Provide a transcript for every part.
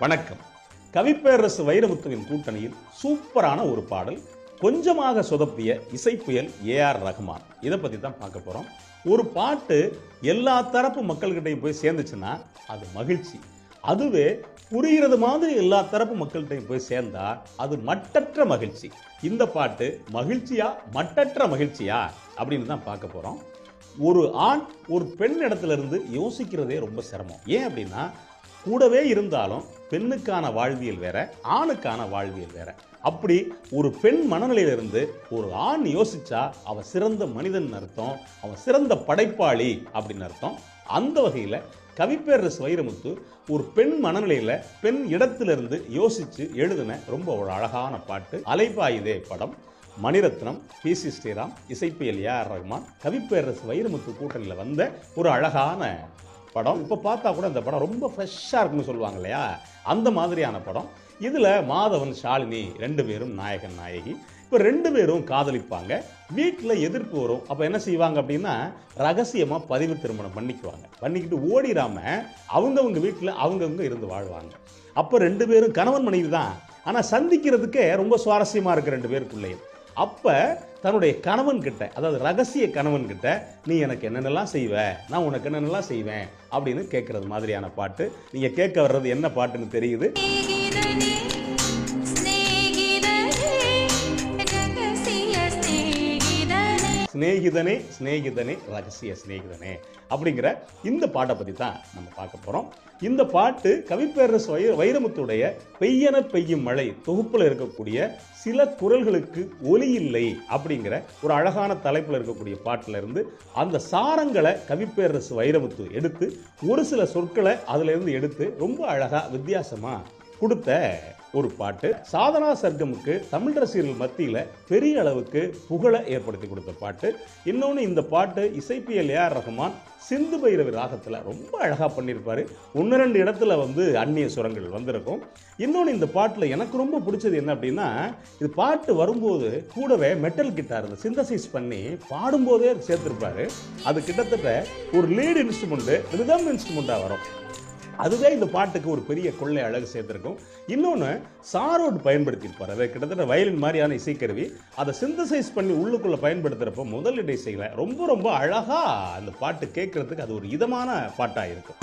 வணக்கம். கவிப்பேரரசு வைரமுத்துவின் கூட்டணியில் சூப்பரான ஒரு பாடல், கொஞ்சமாக சொதப்பிய இசைப்புயல் ஏஆர் ரஹ்மான். இதை பற்றி தான் பார்க்க போகிறோம். ஒரு பாட்டு எல்லா தரப்பு மக்கள்கிட்டையும் போய் சேர்ந்துச்சுன்னா அது மகிழ்ச்சி. அதுவே புரிகிறது மாதிரி எல்லா தரப்பு மக்கள்கிட்டையும் போய் சேர்ந்தா அது மட்டற்ற மகிழ்ச்சி. இந்த பாட்டு மகிழ்ச்சியா மட்டற்ற மகிழ்ச்சியா அப்படின்னு தான் பார்க்க போகிறோம். ஒரு ஆண் ஒரு பெண் இடத்துல இருந்து யோசிக்கிறதே ரொம்ப சிரமம். ஏன் அப்படின்னா, கூடவே இருந்தாலும் பெண்ணுக்கான வாழ்வியல் வேற, ஆணுக்கான வாழ்வியல் வேற. அப்படி ஒரு பெண் மனநிலையிலிருந்து ஒரு ஆண் யோசிச்சா அவன் சிறந்த மனிதன் அர்த்தம், அவன் சிறந்த படைப்பாளி அப்படின்னு அர்த்தம். அந்த வகையில் கவிப்பேரரசு வைரமுத்து ஒரு பெண் மனநிலையில் பெண் இடத்திலிருந்து யோசிச்சு எழுதின ரொம்ப ஒரு அழகான பாட்டு அலைபாயுதே படம். மணிரத்னம், பி.சி. ஸ்ரீராம், இசைப்புயல் ஏஆர் ரஹ்மான், கவிப்பேரரசு வைரமுத்து கூட்டணியில் வந்த ஒரு அழகான படம். இப்போ பார்த்தா கூட இந்த படம் ரொம்ப ஃப்ரெஷ்ஷாக இருக்குன்னு சொல்லுவாங்க இல்லையா, அந்த மாதிரியான படம். இதில் மாதவன், ஷாலினி ரெண்டு பேரும் நாயகன் நாயகி. இப்போ ரெண்டு பேரும் காதலிப்பாங்க. வீட்டில் எதிர்ப்பு வரும். அப்போ என்ன செய்வாங்க அப்படின்னா, ரகசியமாக பதிவு திருமணம் பண்ணிக்கிட்டு ஓடிடாம அவங்கவுங்க வீட்டில் அவங்கவுங்க இருந்து வாழ்வாங்க. அப்போ ரெண்டு பேரும் கணவன் மனைவி தான், ஆனால் சந்திக்கிறதுக்கே ரொம்ப சுவாரஸ்யமாக இருக்குது ரெண்டு பேருக்குள்ளேயும். அப்போ தன்னுடைய கணவன் கிட்ட, அதாவது ரகசிய கணவன் கிட்ட, நீ எனக்கு என்னென்னலாம் செய்வ, நான் உனக்கு என்னென்னலாம் செய்வேன் அப்படின்னு கேட்கறது மாதிரியான பாட்டு. நீங்கள் கேட்க வர்றது என்ன பாட்டுன்னு தெரியுது. ஸ்நேகிதனே ஸ்நேகிதனே ரகசிய ஸ்நேகிதனே அப்படிங்கிற இந்த பாட்டை பற்றி தான் நம்ம பார்க்க போகிறோம். இந்த பாட்டு கவிப்பேரரசு வைரமுத்துடைய பெய்யன பெய்யும் மழை தொகுப்பில் இருக்கக்கூடிய சில குரல்களுக்கு ஒலி இல்லை அப்படிங்கிற ஒரு அழகான தலைப்பில் இருக்கக்கூடிய பாட்டில் இருந்து அந்த சாரங்களை கவிப்பேரரசு வைரமுத்து எடுத்து ஒரு சில சொற்களை அதிலிருந்து எடுத்து ரொம்ப அழகாக வித்தியாசமாக கொடுத்த ஒரு பாட்டு. சாதனா சர்க்கமுக்கு தமிழ் ரசிகர்கள் மத்தியில் பெரிய அளவுக்கு புகழை ஏற்படுத்தி கொடுத்த பாட்டு. இன்னொன்று, இந்த பாட்டு இசைப்புயல் ஏஆர் ரஹ்மான் சிந்து பைரவி ராகத்தில் ரொம்ப அழகாக பண்ணியிருப்பார். ஒன்று ரெண்டு இடத்துல அந்நிய சுரங்கள் வந்திருக்கும். இன்னொன்று, இந்த பாட்டில் எனக்கு ரொம்ப பிடிச்சது என்ன அப்படின்னா, இது பாட்டு வரும்போது கூடவே மெட்டல் கிட்டார் சிந்தசைஸ் பண்ணி பாடும்போதே சேர்த்துருப்பாரு. அது கிட்டத்தட்ட ஒரு லீட் இன்ஸ்ட்ருமெண்ட்டு, ரிதம் இன்ஸ்ட்ருமெண்ட்டாக வரும். அதுவே இந்த பாட்டுக்கு ஒரு பெரிய கொள்ளை அழகு சேர்த்துருக்கும். இன்னொன்று, சாரோடு பயன்படுத்தியிருப்பார். அதை கிட்டத்தட்ட வயலின் மாதிரியான இசைக்கருவி, அதை சிந்தசைஸ் பண்ணி உள்ளுக்குள்ளே பயன்படுத்துகிறப்போ முதல் இசைகளை ரொம்ப ரொம்ப அழகாக அந்த பாட்டு கேட்குறதுக்கு அது ஒரு இதமான பாட்டாக இருக்கும்.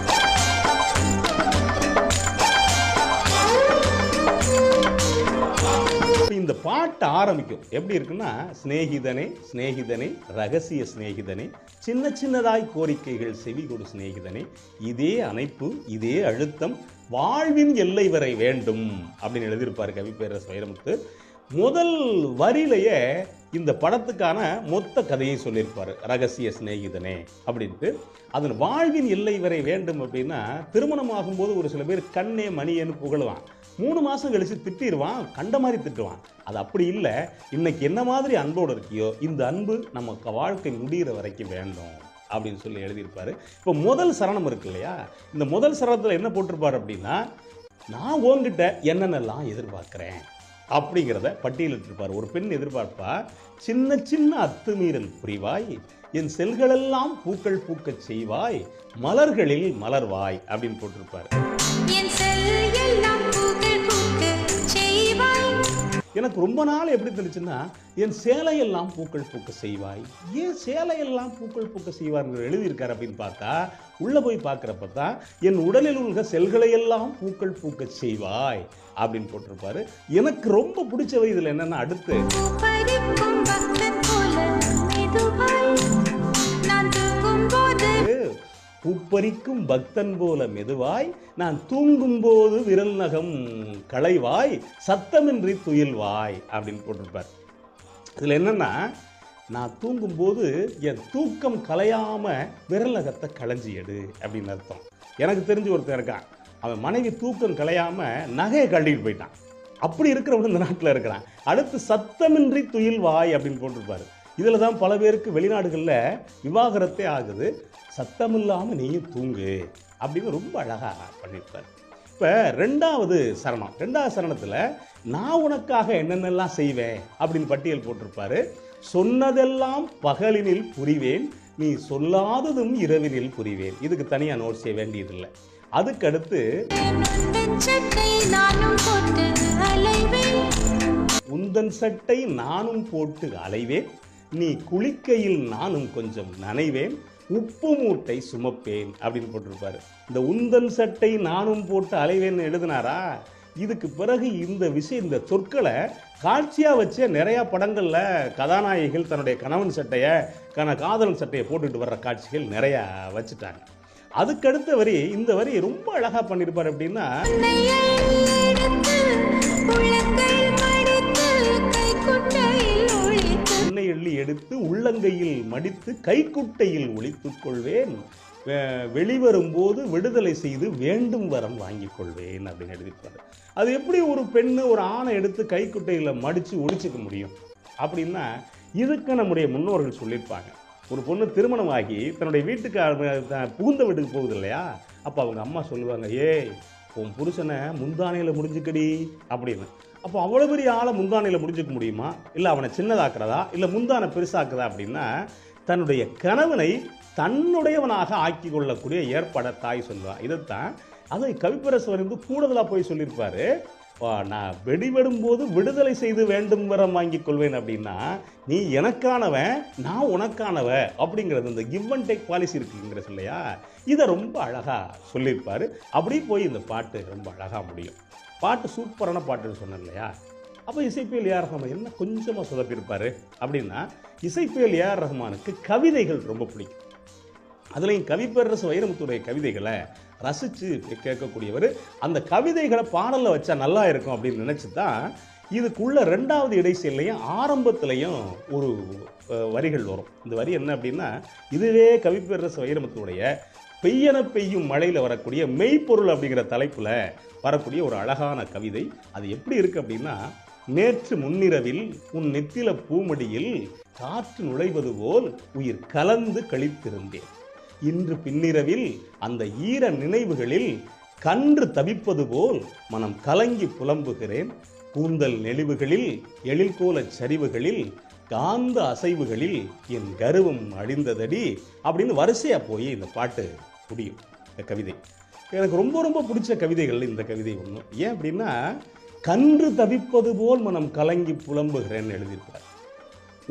இந்த பாட்டு ஆரம்பிக்கும் எப்படி இருக்குன்னா, ஸ்நேகிதனே ஸ்நேகிதனே ரகசிய ஸ்நேகிதனே, சின்ன சின்னதாய் கோரிக்கைகள் செவி கொடு ஸ்நேகிதனே, இதே அணைப்பு இதே அழுத்தம் வாழ்வின் எல்லை வரை வேண்டும் அப்படின்னு எழுதியிருப்பார் கவிப்பேரரசு வைரமுத்து. முதல் வரியிலேயே இந்த படத்துக்கான மொத்த கதையை சொல்லியிருப்பார், ரகசிய சிநேகிதனே அப்படின்ட்டு. அதன் வாழ்வின் எல்லை வரை வேண்டும் அப்படின்னா, திருமணம் ஆகும்போது ஒரு சில பேர் கண்ணே மணியன்னு புகழுவான், 3 மாதம் கழிச்சு திட்டிடுவான், கண்ட மாதிரி திட்டுவான். அது அப்படி இல்லை. இன்னைக்கு என்ன மாதிரி அன்போடு இருக்கியோ இந்த அன்பு நமக்கு வாழ்க்கை முடிகிற வரைக்கும் வேண்டும் அப்படின்னு சொல்லி எழுதியிருப்பாரு. இப்போ முதல் சரணம் இருக்கு இல்லையா, இந்த முதல் சரணத்தில் என்ன போட்டிருப்பார் அப்படின்னா, நான் உங்ககிட்ட என்னென்னலாம் எதிர்பார்க்குறேன் அப்படிங்கிறத பட்டியலிட்டிருப்பார். ஒரு பெண் எதிர்பார்ப்பா, சின்ன சின்ன அத்துமீறல் புரிவாய், என் செல்களெல்லாம் பூக்கள் பூக்கச் செய்வாய், மலர்களில் மலர்வாய் அப்படின்னு போட்டிருப்பார். எனக்கு ரொம்ப நாள் எப்படி தெரிஞ்சுன்னா, என் சேலையெல்லாம் பூக்கள் பூக்க செய்வாய். ஏன் சேலையெல்லாம் பூக்கள் பூக்க செய்வார் எழுதியிருக்காரு அப்படின்னு பார்த்தா, உள்ள போய் பார்க்குறப்ப தான் என் உடலில் உள்ள செல்களையெல்லாம் பூக்கள் பூக்க செய்வாய் அப்படின்னு போட்டிருப்பாரு. எனக்கு ரொம்ப பிடிச்சவை இதில் என்னன்னா, அடுத்து பூப்பறிக்கும் பக்தன் போல மெதுவாய், நான் தூங்கும் போது விரல் நகம் களைவாய், சத்தமின்றி துயில்வாய் அப்படின்னு போட்டிருப்பார். இதில் என்னன்னா, நான் தூங்கும்போது என் தூக்கம் கலையாம விரல் நகத்தை களைஞ்சி எடு அப்படின்னு அர்த்தம். எனக்கு தெரிஞ்சு ஒருத்தர் இருக்கான், அவன் மனைவி தூக்கம் கலையாம நகையை கழட்டிட்டு போயிட்டான். அப்படி இருக்கிறவன் இந்த நாட்டில் இருக்கிறான். அடுத்து சத்தமின்றி துயில்வாய் அப்படின்னு போட்டிருப்பாரு. இதில் தான் பல பேருக்கு வெளிநாடுகளில் விவாகரத்தே ஆகுது. சத்தமில்லாமல் நீயும் தூங்கு அப்படின்னு ரொம்ப அழகாக பண்ணியிருப்பார். இப்போ ரெண்டாவது சரணத்தில் நான் உனக்காக என்னென்னலாம் செய்வேன் அப்படின்னு பட்டியல் போட்டிருப்பாரு. சொன்னதெல்லாம் பகலினில் புரிவேன், நீ சொல்லாததும் இரவினில் புரிவேன். இதுக்கு தனியாக நோட் செய்ய வேண்டியதில்லை. அதுக்கடுத்து உந்தன் சட்டை நானும் போட்டு அலைவேன், நீ குளிக்கையில் நானும் கொஞ்சம் நனைவேன், உப்பு மூட்டை சுமப்பேன் அப்படின்னு போட்டிருப்பாரு. இந்த உந்தன் சட்டை நானும் போட்டு அலைவேன்னு எழுதினாரா? இதுக்கு பிறகு இந்த விஷயம், இந்த சொற்களை காட்சியா வச்சு நிறைய படங்கள்ல கதாநாயகிகள் தன்னுடைய கணவன் சட்டையை காதலன் சட்டையை போட்டுட்டு வர்ற காட்சிகள் நிறைய வச்சுட்டாங்க. அதுக்கடுத்த வரி, இந்த வரி ரொம்ப அழகா பண்ணிருப்பாரு. அப்படின்னா எள்ளி எடுத்து உள்ளங்கையில் மடித்து கைக்குட்டையில் ஒளித்துக் கொள்வேன், வெளிவரும்போது விடுதலை செய்து வேண்டும் வரம் வாங்கிக் கொள்வேன் அப்படின்னு எழுதிப்பாரு. அது எப்படி ஒரு பெண்ணு ஒரு ஆணை எடுத்து கைக்குட்டையில் மடித்து ஒழிச்சிக்க முடியும் அப்படின்னா, இதுக்கு நம்முடைய முன்னோர்கள் சொல்லியிருப்பாங்க. ஒரு பொண்ணு திருமணம் ஆகி தன்னுடைய வீட்டுக்கு புகுந்த வீட்டுக்கு போகுது இல்லையா, அப்போ அவங்க அம்மா சொல்லுவாங்க, ஏய் உன் புருஷனை முந்தானையில் முடிஞ்சுக்கடி அப்படின்னு. அப்போ அவ்வளோ பெரிய ஆளை முந்தானையில் முடிஞ்சுக்க முடியுமா, இல்லை அவனை சின்னதாக்குறதா, இல்லை முந்தானை பெருசாக்குறதா அப்படின்னா, தன்னுடைய கணவனை தன்னுடையவனாக ஆக்கி கொள்ளக்கூடிய ஏற்பாடை தாய் சொல்லுவாள். இதைத்தான் அதை கவிப்பரசு வந்து கூடுதலாக போய் சொல்லியிருப்பாரு. நான் வெடிவெடும்போது விடுதலை செய்து வேண்டும் வரம் வாங்கிக் கொள்வேன் அப்படின்னா, நீ எனக்கானவன் நான் உனக்கானவ அப்படிங்கிறது இந்த கிவ் அண்ட் டேக் பாலிசி இருக்குங்கிற இல்லையா, இதை ரொம்ப அழகா சொல்லியிருப்பாரு. அப்படி போய் இந்த பாட்டு ரொம்ப அழகா முடியும். பாட்டு சூப்பரான பாட்டுன்னு சொன்னேன் இல்லையா. அப்போ இசைப்பியல் ஏஆர் ரஹ்மான் என்ன கொஞ்சமாக சொதப்பியிருப்பாரு அப்படின்னா, இசைப்பியல் ஏஆர் ரஹ்மானுக்கு கவிதைகள் ரொம்ப பிடிக்கும். அதுலேயும் கவிப்பேரரசு வைரமுத்துடைய கவிதைகளை ரசித்து கேட்கக்கூடியவர். அந்த கவிதைகளை பாடலில் வச்சா நல்லா இருக்கும் அப்படின்னு நினச்சி தான் இதுக்குள்ள 2வது இடைச்செல்லையும் ஆரம்பத்திலையும் ஒரு வரிகள் வரும். இந்த வரி என்ன அப்படின்னா, இதுவே கவிப்பேரரசு வைரமுத்துடைய பெய்யன பெய்யும் மழையில் வரக்கூடிய மெய்ப்பொருள் அப்படிங்கிற தலைப்பில் வரக்கூடிய ஒரு அழகான கவிதை. அது எப்படி இருக்குது அப்படின்னா, நேற்று முன்னிரவில் உன் நெத்தில பூமடியில் காற்று நுழைவது போல் உயிர் கலந்து கழித்திருந்தேன், இன்று பின்னிரவில் அந்த ஈர நினைவுகளில் கன்று தவிப்பது போல் மனம் கலங்கி புலம்புகிறேன், கூந்தல் நெளிவுகளில் எழில்கோல சரிவுகளில் காந்த அசைவுகளில் என் கர்வம் அழிந்ததடி அப்படின்னு வரிசையா போய் இந்த பாட்டு முடியும். இந்த கவிதை எனக்கு ரொம்ப ரொம்ப பிடிச்ச கவிதைகள் இந்த கவிதை ஒன்று. ஏன் அப்படின்னா, கன்று தவிப்பது போல் மனம் கலங்கி புலம்புகிறேன்னு எழுதியிருப்பார்.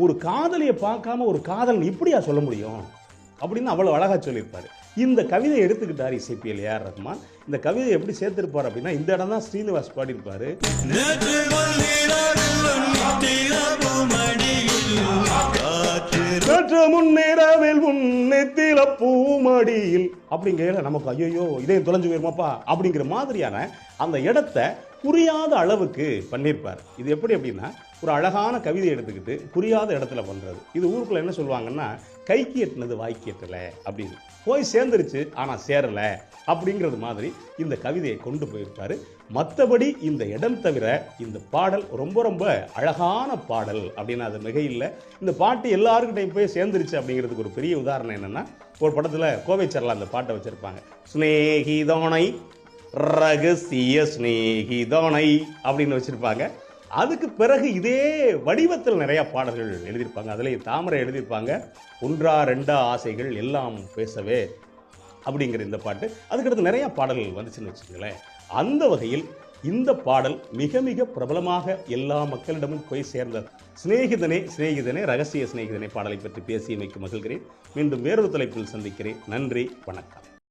ஒரு காதலியை பார்க்காம ஒரு காதலன் இப்படியா சொல்ல முடியும் அப்படின்னு அவ்வளோ அழகாக சொல்லியிருப்பார். இந்த கவிதையை எடுத்துக்கிட்டார் இசைப்பியல் ஏஆர் ரஹ்மான். இந்த கவிதையை எப்படி சேர்த்திருப்பார் அப்படின்னா, இந்த இடம் தான் ஸ்ரீனிவாஸ் பாடியிருப்பார். முன்னேறவில் உன்னெத்தில பூமடியில் அப்படிங்கிற நமக்கு ஐயோ இதையும் தொலைஞ்சு போயிருமாப்பா அப்படிங்கிற மாதிரியான அந்த இடத்த புரியாத அளவுக்கு பண்ணியிருப்பார். இது எப்படி அப்படின்னா, ஒரு அழகான கவிதை எடுத்துக்கிட்டு புரியாத இடத்துல பண்ணுறது. இது ஊருக்குள்ள என்ன சொல்லுவாங்கன்னா, கைக்கு எட்டினது வாய்க்கு எட்டலை அப்படின்னு, போய் சேர்ந்துருச்சு ஆனால் சேரலை அப்படிங்கிறது மாதிரி இந்த கவிதையை கொண்டு போயிருப்பார். மற்றபடி இந்த இடம் தவிர இந்த பாடல் ரொம்ப ரொம்ப அழகான பாடல் அப்படின்னு அது மிக இல்லை. இந்த பாட்டு எல்லாருக்கிட்டையும் போய் சேர்ந்துருச்சு அப்படிங்கிறதுக்கு ஒரு பெரிய உதாரணம் என்னென்னா, ஒரு படத்தில் கோவை சரலா அந்த பாட்டை வச்சுருப்பாங்க, ஸ்நேகிதோனை ரகசிய ஸ்நேகிதோனை அப்படின்னு வச்சுருப்பாங்க. அதுக்கு பிறகு இதே வடிவத்தில் நிறையா பாடல்கள் எழுதியிருப்பாங்க. அதில் தாமரை எழுதியிருப்பாங்க, ஒன்றா ரெண்டா ஆசைகள் எல்லாம் பேசவே அப்படிங்கிற இந்த பாட்டு. அதுக்கடுத்து நிறையா பாடல்கள் வந்துச்சுன்னு வச்சுக்கோங்களேன். அந்த வகையில் இந்த பாடல் மிக மிக பிரபலமாக எல்லா மக்களிடமும் போய் சேர்ந்த சிநேகிதனே சிநேகிதனே ரகசிய சிநேகிதனே பாடலை பற்றி பேசியமைக்கு மகிழ்கிறேன். மீண்டும் வேறொரு தலைப்பில் சந்திக்கிறேன். நன்றி, வணக்கம்.